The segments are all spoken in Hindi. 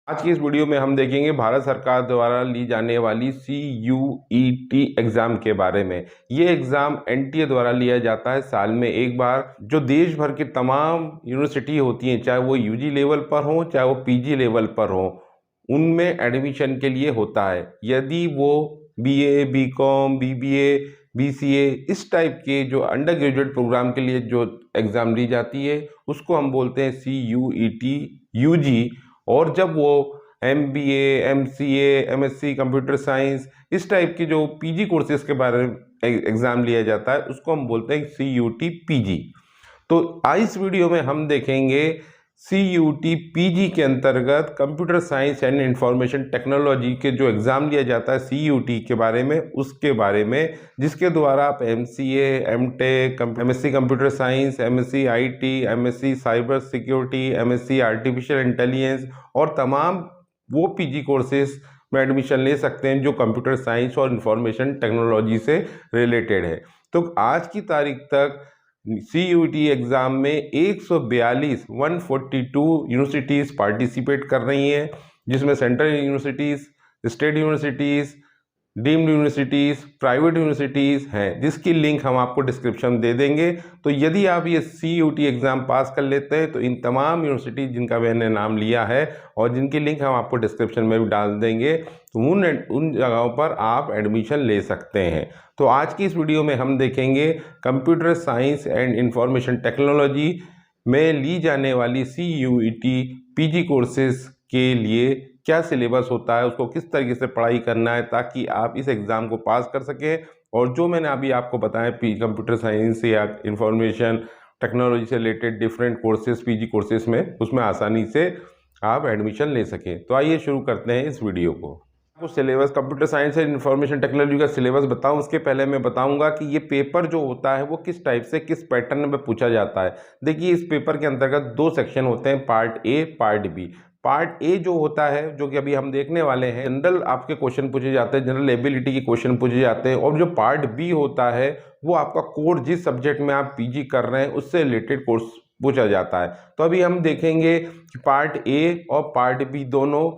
आज की इस वीडियो में हम देखेंगे भारत सरकार द्वारा ली जाने वाली CUET एग्ज़ाम के बारे में। ये एग्ज़ाम NTA द्वारा लिया जाता है साल में एक बार। जो देश भर की तमाम यूनिवर्सिटी होती हैं, चाहे वो UG लेवल पर हो चाहे वो PG लेवल पर हो, उनमें एडमिशन के लिए होता है। यदि वो BA, BCom, BBA, BCA इस टाइप के जो अंडर ग्रेजुएट प्रोग्राम के लिए जो एग्ज़ाम ली जाती है उसको हम बोलते हैं CUET UG। और जब वो MBA, MCA, MSc computer science इस टाइप की जो PG कोर्सेज के बारे में एग्ज़ाम लिया जाता है उसको हम बोलते हैं CUT PG। तो आज इस वीडियो में हम देखेंगे CUT PG के अंतर्गत computer science and information technology के जो एग्ज़ाम लिया जाता है CUT के बारे में, उसके बारे में, जिसके द्वारा आप MCA, MTech, MSc computer science, MSc IT, MSc cyber security, MSc artificial intelligence और तमाम वो PG कोर्सेज में एडमिशन ले सकते हैं जो कंप्यूटर साइंस और इंफॉर्मेशन टेक्नोलॉजी से रिलेटेड है। तो आज की तारीख तक CUET एग्ज़ाम में 142 यूनिवर्सिटीज़ पार्टिसिपेट कर रही हैं, जिसमें central universities, state universities, deemed universities, private universities हैं, जिसकी लिंक हम आपको डिस्क्रिप्शन में दे देंगे। तो यदि आप ये CUET एग्ज़ाम पास कर लेते हैं तो इन तमाम यूनिवर्सिटीज़ जिनका मैंने नाम लिया है और जिनकी लिंक हम आपको डिस्क्रिप्शन में भी डाल देंगे, तो उन जगहों पर आप एडमिशन ले सकते हैं। तो आज की इस वीडियो में हम देखेंगे computer science and information technology में ली जाने वाली CUET PG कोर्सेज के लिए क्या सिलेबस होता है, उसको किस तरीके से पढ़ाई करना है ताकि आप इस एग्ज़ाम को पास कर सकें। और जो मैंने अभी आपको बताया कंप्यूटर साइंस या इंफॉर्मेशन टेक्नोलॉजी से related different courses PG courses में, उसमें आसानी से आप एडमिशन ले सकें। तो आइए शुरू करते हैं इस वीडियो को। आपको syllabus computer science and information technology का सिलेबस बताऊं उसके पहले मैं बताऊंगा कि ये पेपर जो होता है वो किस टाइप से, किस पैटर्न में पूछा जाता है। देखिए, इस पेपर के अंतर्गत दो सेक्शन होते हैं, part A, part B। Part A जो होता है, जो कि अभी हम देखने वाले हैं, जनरल आपके क्वेश्चन पूछे जाते हैं, जनरल एबिलिटी के क्वेश्चन पूछे जाते हैं। और जो पार्ट B होता है वो आपका कोर, जिस सब्जेक्ट में आप PG कर रहे हैं उससे रिलेटेड कोर्स पूछा जाता है। तो अभी हम देखेंगे कि पार्ट A और पार्ट B दोनों।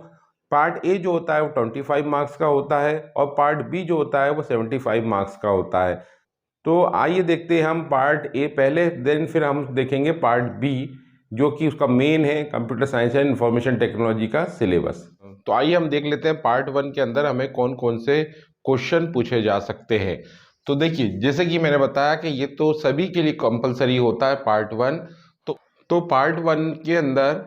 पार्ट A जो होता है वो 25 मार्क्स का होता है और पार्ट B जो होता है वो 75 मार्क्स का होता है। तो आइए देखते हैं हम पार्ट A पहले, देन फिर हम देखेंगे पार्ट B जो कि उसका मेन है, computer science and information technology का सिलेबस। तो आइए हम देख लेते हैं पार्ट 1 के अंदर हमें कौन कौन से क्वेश्चन पूछे जा सकते हैं। तो देखिए, जैसे कि मैंने बताया कि ये तो सभी के लिए कंपलसरी होता है पार्ट 1। तो पार्ट 1 के अंदर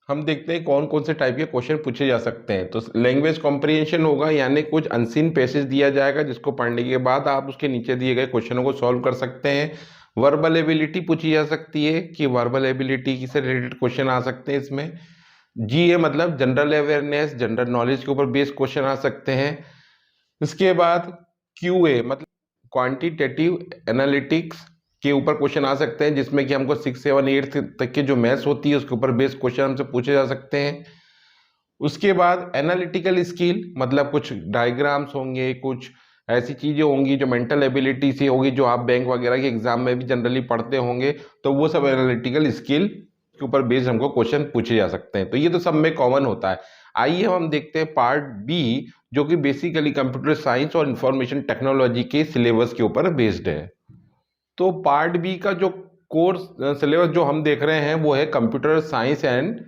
हम देखते हैं कौन कौन से टाइप के क्वेश्चन पूछे जा सकते हैं। तो लैंग्वेज कॉम्प्रिहेंशन होगा, यानी कुछ अनसीन पैसेज दिया जाएगा जिसको पढ़ने के बाद आप उसके नीचे दिए गए क्वेश्चनों को सॉल्व कर सकते हैं। वर्बल एबिलिटी पूछी जा सकती है कि वर्बल एबिलिटी से रिलेटेड क्वेश्चन आ सकते हैं इसमें। GA मतलब जनरल अवेयरनेस, जनरल नॉलेज के ऊपर बेस्ड क्वेश्चन आ सकते हैं। इसके बाद QA मतलब क्वांटिटेटिव एनालिटिक्स के ऊपर क्वेश्चन आ सकते हैं, जिसमें कि हमको 6, 7, 8 तक की जो मैथ्स होती है उसके ऊपर बेस्ड क्वेश्चन हमसे पूछे जा सकते हैं। उसके बाद एनालिटिकल स्किल मतलब कुछ डायग्राम्स होंगे, कुछ ऐसी चीज़ें होंगी जो मेंटल एबिलिटी से होगी, जो आप बैंक वगैरह के एग्जाम में भी जनरली पढ़ते होंगे। तो वो सब एनालिटिकल स्किल के ऊपर बेस्ड हमको क्वेश्चन पूछे जा सकते हैं। तो ये तो सब में कॉमन होता है। आइए हम देखते हैं पार्ट B जो कि बेसिकली कंप्यूटर साइंस और इंफॉर्मेशन टेक्नोलॉजी के सिलेबस के ऊपर बेस्ड है। तो पार्ट B का जो कोर्स सिलेबस जो हम देख रहे हैं वो है computer science and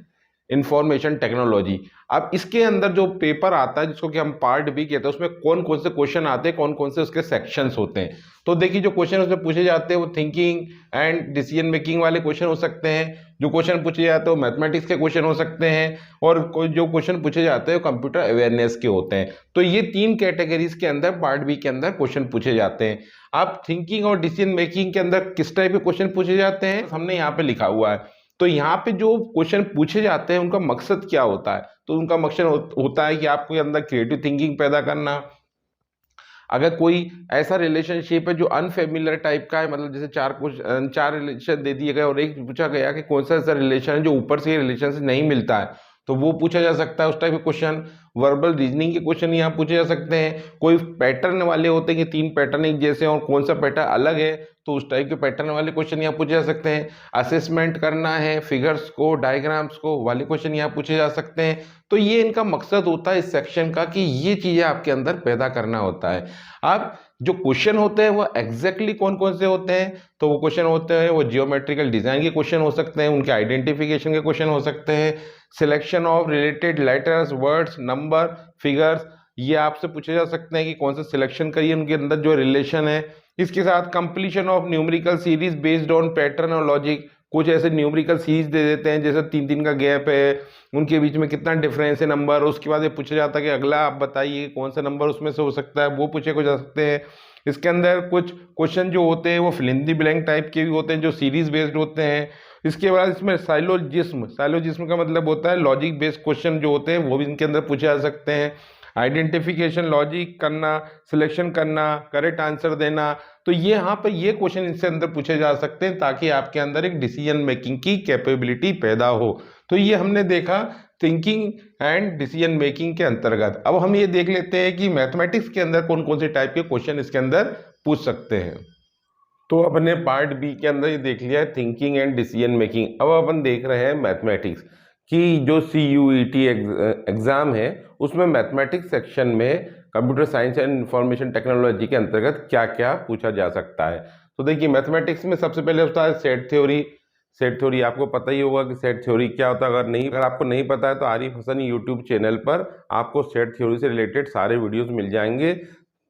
information technology. अब इसके अंदर जो पेपर आता है जिसको कि हम पार्ट B कहते हैं, उसमें कौन कौन से क्वेश्चन आते हैं, कौन कौन से उसके सेक्शंस होते हैं। तो देखिए, जो क्वेश्चन उसमें पूछे जाते हैं वो थिंकिंग एंड डिसीजन मेकिंग वाले क्वेश्चन हो सकते हैं। जो क्वेश्चन पूछे जाते हैं वो मैथमेटिक्स के क्वेश्चन हो सकते हैं। और जो क्वेश्चन पूछे जाते हैं वो कंप्यूटर अवेयरनेस के होते हैं। तो ये 3 कैटेगरीज के अंदर पार्ट B के अंदर क्वेश्चन पूछे जाते हैं। अब थिंकिंग और डिसीजन मेकिंग के अंदर किस टाइप के क्वेश्चन पूछे जाते हैं हमने यहाँ पे लिखा हुआ है। तो यहाँ पे जो क्वेश्चन पूछे जाते हैं उनका मकसद क्या होता है। तो उनका मकसद होता है कि आपको अंदर क्रिएटिव थिंकिंग पैदा करना। अगर कोई ऐसा रिलेशनशिप है जो अनफेमिलियर टाइप का है, मतलब जैसे 4 रिलेशन दे दिए गए और एक पूछा गया कि कौन सा ऐसा रिलेशन है जो ऊपर से रिलेशन से नहीं मिलता है, तो वो पूछा जा सकता है उस टाइप के क्वेश्चन। वर्बल रीजनिंग के क्वेश्चन यहाँ पूछे जा सकते हैं। कोई पैटर्न वाले होते हैं कि 3 पैटर्न एक जैसे और कौन सा पैटर्न अलग है, तो उस टाइप के पैटर्न वाले क्वेश्चन यहाँ पूछे जा सकते हैं। असेसमेंट करना है फिगर्स को, डायग्राम्स को, वाले क्वेश्चन यहाँ पूछे जा सकते हैं। तो ये इनका मकसद होता है इस सेक्शन का कि ये चीजें आपके अंदर पैदा करना होता है। अब जो क्वेश्चन होते हैं वो एग्जैक्टली कौन कौन से होते हैं, तो वो क्वेश्चन होते हैं वो जियोमेट्रिकल डिजाइन के क्वेश्चन हो सकते हैं, उनके आइडेंटिफिकेशन के क्वेश्चन हो सकते हैं, selection of related letters, words, number, figures, ये आपसे पूछे जा सकते हैं कि कौन सा सिलेक्शन करिए, उनके अंदर जो रिलेशन है। इसके साथ completion of numerical series based on pattern और लॉजिक, कुछ ऐसे न्यूमेरिकल सीरीज दे देते हैं जैसे 3-3 का गैप है, उनके बीच में कितना डिफरेंस है नंबर, उसके बाद ये पूछा जाता है कि अगला आप बताइए कौन सा नंबर उसमें से हो सकता है, वो पूछे को जा सकते हैं। इसके अंदर कुछ क्वेश्चन जो होते हैं वो fill in the blank type के भी होते हैं जो सीरीज बेस्ड होते हैं। इसके बाद इसमें साइलोजिज्म का मतलब होता है लॉजिक बेस्ड क्वेश्चन जो होते हैं वो भी इनके अंदर पूछे जा सकते हैं। आइडेंटिफिकेशन, लॉजिक करना, सिलेक्शन करना, करेक्ट आंसर देना, तो ये यहाँ पर ये क्वेश्चन इससे अंदर पूछे जा सकते हैं ताकि आपके अंदर एक डिसीजन मेकिंग की कैपेबिलिटी पैदा हो। तो ये हमने देखा थिंकिंग एंड डिसीजन मेकिंग के अंतर्गत। अब हम ये देख लेते हैं कि मैथमेटिक्स के अंदर कौन कौन से टाइप के क्वेश्चन इसके अंदर पूछ सकते हैं। तो अपने पार्ट बी के अंदर ये देख लिया है थिंकिंग एंड डिसीजन मेकिंग। अब अपन देख रहे हैं मैथमेटिक्स की जो CUET एग्जाम है उसमें मैथमेटिक्स सेक्शन में computer science and information technology के अंतर्गत क्या क्या पूछा जा सकता है। तो देखिए मैथमेटिक्स में सबसे पहले होता है सेट थ्योरी। सेट थ्योरी आपको पता ही होगा कि सेट थ्योरी क्या होता है। अगर आपको नहीं पता है तो आरिफ हसन यूट्यूब चैनल पर आपको सेट थ्योरी से रिलेटेड सारे वीडियोस मिल जाएंगे,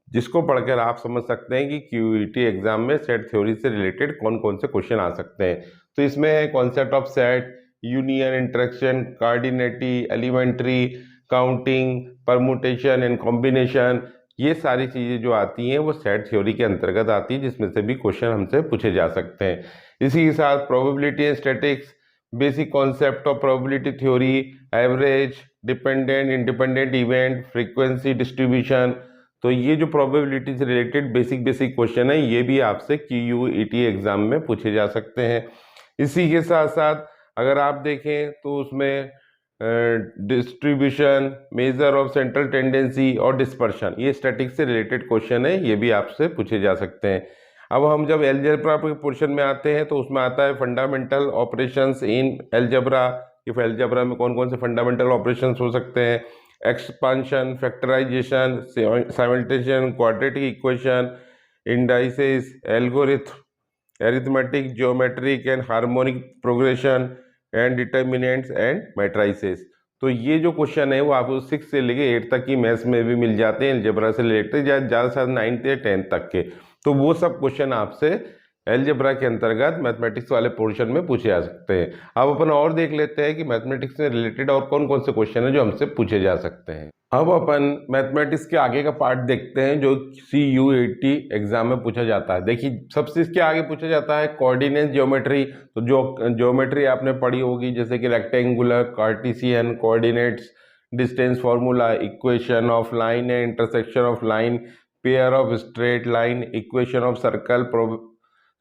जिसको पढ़कर आप समझ सकते हैं कि QET एग्जाम में सेट थ्योरी से रिलेटेड कौन कौन से क्वेश्चन आ सकते हैं। तो इसमें concept of set, union, interaction, cardinality, elementary, counting, permutation and combination, ये सारी चीज़ें जो आती हैं वो सेट थ्योरी के अंतर्गत आती है, जिसमें से भी क्वेश्चन हमसे पूछे जा सकते हैं। इसी के साथ probability and statics, basic concept of probability theory, average, dependent independent event, frequency distribution, तो ये जो प्रोबेबिलिटी से रिलेटेड बेसिक क्वेश्चन है ये भी आपसे QET एग्जाम में पूछे जा सकते हैं। इसी के साथ साथ अगर आप देखें तो उसमें distribution, measure of central tendency और डिस्पर्शन, ये स्टैटिक्स से रिलेटेड क्वेश्चन है, ये भी आपसे पूछे जा सकते हैं। अब हम जब अलजेब्रा के पोर्शन में आते हैं तो उसमें आता है फंडामेंटल ऑपरेशंस इन अलजेब्रा, कि अलजेब्रा में कौन कौन से फंडामेंटल ऑपरेशंस हो सकते हैं, expansion, factorization, simultaneous, quadratic equation, indices, algorithm, arithmetic, geometric and harmonic progression and determinants and matrices. तो ये जो क्वेश्चन है वो आपको 6 से लेके 8 तक की मैथ्स में भी मिल जाते हैं अलजेब्रा से रिलेटेड, ज़्यादा से ज़्यादा 9th या 10th तक के। तो वो सब क्वेश्चन आपसे अलजेब्रा के अंतर्गत मैथमेटिक्स वाले पोर्शन में पूछे जा सकते हैं। अब अपन और देख लेते हैं कि मैथमेटिक्स से रिलेटेड और कौन कौन से क्वेश्चन है जो हमसे पूछे जा सकते हैं। अब अपन मैथमेटिक्स के आगे का पार्ट देखते हैं जो CUET एग्जाम में पूछा जाता है। देखिए सबसे इसके आगे पूछा जाता है कोऑर्डिनेट ज्योमेट्री। तो जो ज्योमेट्री आपने पढ़ी होगी जैसे कि rectangular, Cartesian coordinates, distance formula, equation of line and intersection of line, pair of straight line, equation of circle,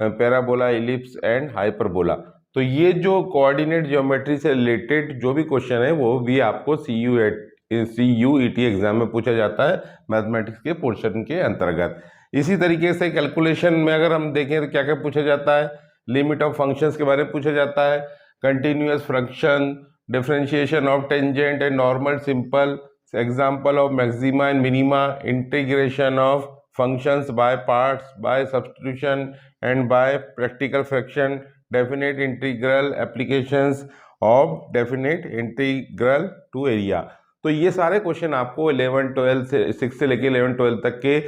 parabola, ellipse and hyperbola. तो ये जो कोऑर्डिनेट ज्योमेट्री से रिलेटेड जो भी क्वेश्चन है वो भी आपको CUET एग्जाम में पूछा जाता है मैथमेटिक्स के पोर्शन के अंतर्गत। इसी तरीके से कैलकुलेशन में अगर हम देखें तो क्या क्या पूछा जाता है, लिमिट ऑफ फंक्शंस के बारे में पूछा जाता है, continuous fraction, differentiation of tangent and normal simple, example of maxima and minima, integration of functions by parts, by substitution and by practical fraction, definite integral applications of definite integral to area। तो ये सारे क्वेश्चन आपको 11 12 से 6 से लेके 11 12 तक के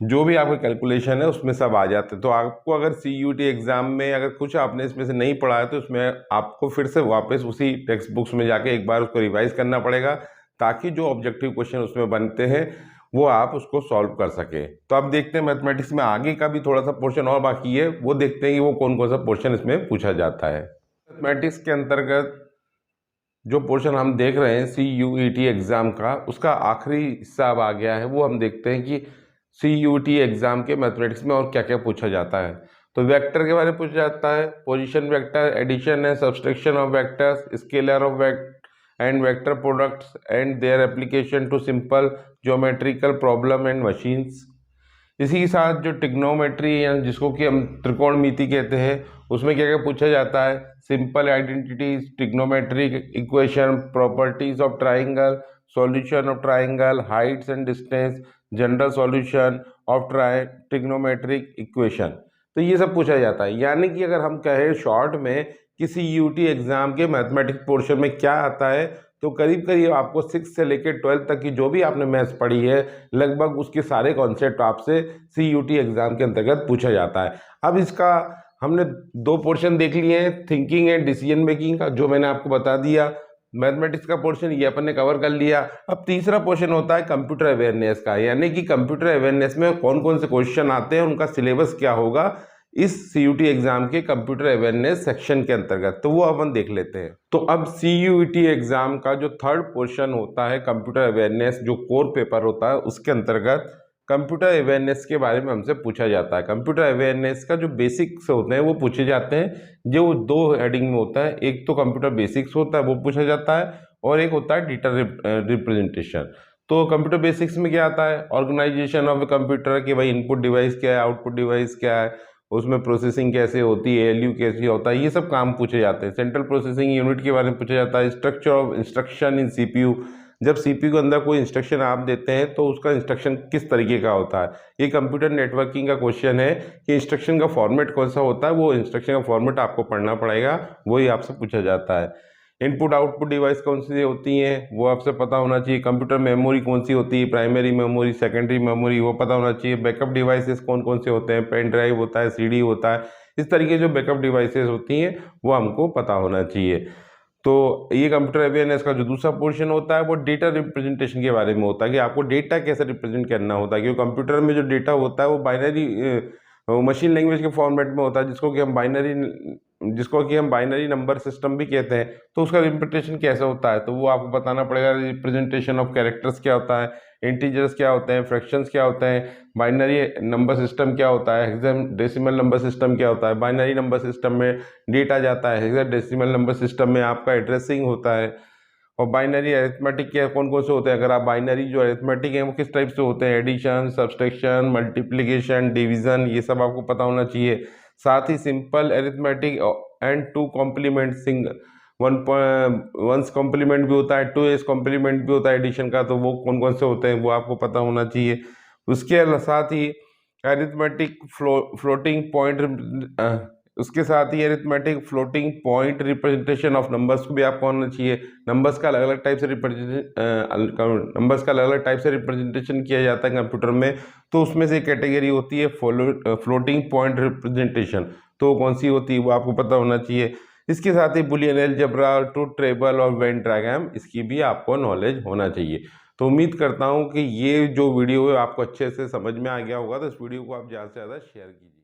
जो भी आपका कैलकुलेशन है उसमें सब आ जाते हैं। तो आपको अगर CUET एग्जाम में अगर कुछ आपने इसमें से नहीं पढ़ा है तो उसमें आपको फिर से वापस उसी टेक्स्ट बुक्स में जाके एक बार उसको रिवाइज करना पड़ेगा ताकि जो ऑब्जेक्टिव क्वेश्चन उसमें बनते हैं वो आप उसको सॉल्व कर सके। तो अब देखते हैं मैथमेटिक्स में आगे का भी थोड़ा सा पोर्शन और बाकी है, वो देखते हैं कि वो कौन कौन सा पोर्शन इसमें पूछा जाता है। मैथमेटिक्स के अंतर्गत जो पोर्शन हम देख रहे हैं CUET एग्जाम का, उसका आखिरी हिस्सा अब आ गया है। वो हम देखते हैं कि CUET एग्जाम के मैथमेटिक्स में और क्या क्या पूछा जाता है। तो वेक्टर के बारे में पूछा जाता है, पोजीशन वेक्टर, एडिशन है, subtraction of vectors, scalar of and vector products and their application to simple geometrical problem and machines. इसी के साथ जो ट्रिग्नोमेट्री या जिसको कि हम त्रिकोणमिति कहते हैं, उसमें क्या क्या पूछा जाता है, simple identities, trigonometric equation, properties of triangle, solution of triangle, Heights and distance, general solution of trigonometric equation. तो ये सब पूछा जाता है। यानी कि अगर हम कहें शॉर्ट में किसी यूटी एग्जाम के मैथमेटिक्स पोर्शन में क्या आता है, तो करीब करीब आपको 6 से लेकर 12 तक की जो भी आपने मैथ्स पढ़ी है, लगभग उसके सारे कॉन्सेप्ट आपसे सीयूटी एग्जाम के अंतर्गत पूछा जाता है। अब इसका हमने 2 पोर्शन देख लिए हैं, थिंकिंग एंड डिसीजन मेकिंग का, जो मैंने आपको बता दिया। मैथमेटिक्स का पोर्शन ये अपन ने कवर कर लिया। अब तीसरा पोर्शन होता है कंप्यूटर अवेयरनेस का, यानी कि कंप्यूटर अवेयरनेस में कौन कौन से क्वेश्चन आते हैं, उनका सिलेबस क्या होगा इस सीयूटी एग्जाम के कंप्यूटर अवेयरनेस सेक्शन के अंतर्गत। तो वो अपन देख लेते हैं। तो अब सीयूटी एग्जाम का जो थर्ड पोर्शन होता है कंप्यूटर अवेयरनेस, जो कोर पेपर होता है, उसके अंतर्गत कंप्यूटर अवेयरनेस के बारे में हमसे पूछा जाता है। कंप्यूटर अवेयरनेस का जो बेसिक्स होते हैं वो पूछे जाते हैं, जो 2 हेडिंग में होता है। एक तो कंप्यूटर बेसिक्स होता है, वो पूछा जाता है, और एक होता है डेटा रिप्रेजेंटेशन। तो कंप्यूटर बेसिक्स में क्या आता है, ऑर्गेनाइजेशन ऑफ कंप्यूटर, कि भाई इनपुट डिवाइस क्या है, आउटपुट डिवाइस क्या है, उसमें प्रोसेसिंग कैसे होती है, एलयू कैसे होता है, ये सब काम पूछे जाते हैं। सेंट्रल प्रोसेसिंग यूनिट के बारे में पूछा जाता है। Structure of instruction in CPU, जब सीपीयू के अंदर कोई इंस्ट्रक्शन आप देते हैं तो उसका इंस्ट्रक्शन किस तरीके का होता है। ये कंप्यूटर नेटवर्किंग का क्वेश्चन है कि इंस्ट्रक्शन का फॉर्मेट कौन सा होता है, वो इंस्ट्रक्शन का फॉर्मेट आपको पढ़ना पड़ेगा, वही आपसे पूछा जाता है। इनपुट आउटपुट डिवाइस कौन सी होती हैं वो आपसे पता होना चाहिए। कंप्यूटर मेमोरी कौन सी होती है, प्राइमरी मेमोरी, सेकेंडरी मेमोरी, वो पता होना चाहिए। बैकअप डिवाइसेस कौन कौन से होते हैं, पेन ड्राइव होता है, सीडी होता है, इस तरीके जो बैकअप डिवाइसेस होती हैं वो हमको पता होना चाहिए। तो ये कंप्यूटर अवेयरनेस का जो दूसरा पोर्शन होता है वो डेटा रिप्रेजेंटेशन के बारे में होता है, कि आपको डेटा कैसे रिप्रेजेंट करना होता है। क्योंकि कंप्यूटर में जो डेटा होता है वो बाइनरी मशीन लैंग्वेज के फॉर्मेट में होता है, जिसको कि हम बाइनरी नंबर सिस्टम भी कहते हैं। तो उसका रिप्रेजेंटेशन कैसा होता है, तो वो आपको बताना पड़ेगा। रिप्रेजेंटेशन ऑफ कैरेक्टर्स क्या होता है, इंटीजर्स क्या होते हैं, फ्रैक्शंस क्या होते हैं, बाइनरी नंबर सिस्टम क्या होता है, हेक्साडेसिमल नंबर सिस्टम क्या होता है। बाइनरी नंबर सिस्टम में डेटा जाता है, हेक्साडेसिमल नंबर सिस्टम में आपका एड्रेसिंग होता है। और बाइनरी अरिथमेटिक के कौन कौन से होते हैं, अगर आप बाइनरी जो अरिथमेटिक हैं वो किस टाइप से होते हैं, एडिशन, सब्सट्रैक्शन, मल्टीप्लिकेशन, डिवीजन, ये सब आपको पता होना चाहिए। साथ ही simple arithmetic and 2 complement, single 1 complement भी होता है, 2s कॉम्प्लीमेंट भी होता है एडिशन का, तो वो कौन कौन से होते हैं वो आपको पता होना चाहिए। उसके साथ ही अरिथमेटिक फ्लोटिंग पॉइंट, उसके साथ ही arithmetic floating point representation of numbers को भी आपको आना चाहिए। नंबर्स का अलग अलग टाइप से रिप्रेजेंटेशन किया जाता है कंप्यूटर में, तो उसमें से कैटेगरी होती है फ्लोटिंग पॉइंट रिप्रेजेंटेशन, तो कौन सी होती है वो आपको पता होना चाहिए। इसके साथ ही बुलियन अलजेब्रा, ट्रूथ टेबल और वेन डायग्राम, इसकी भी आपको नॉलेज होना चाहिए। तो उम्मीद करता हूँ कि ये जो वीडियो है आपको अच्छे से समझ में आ गया होगा। तो इस वीडियो को आप ज़्यादा से ज़्यादा शेयर कीजिए।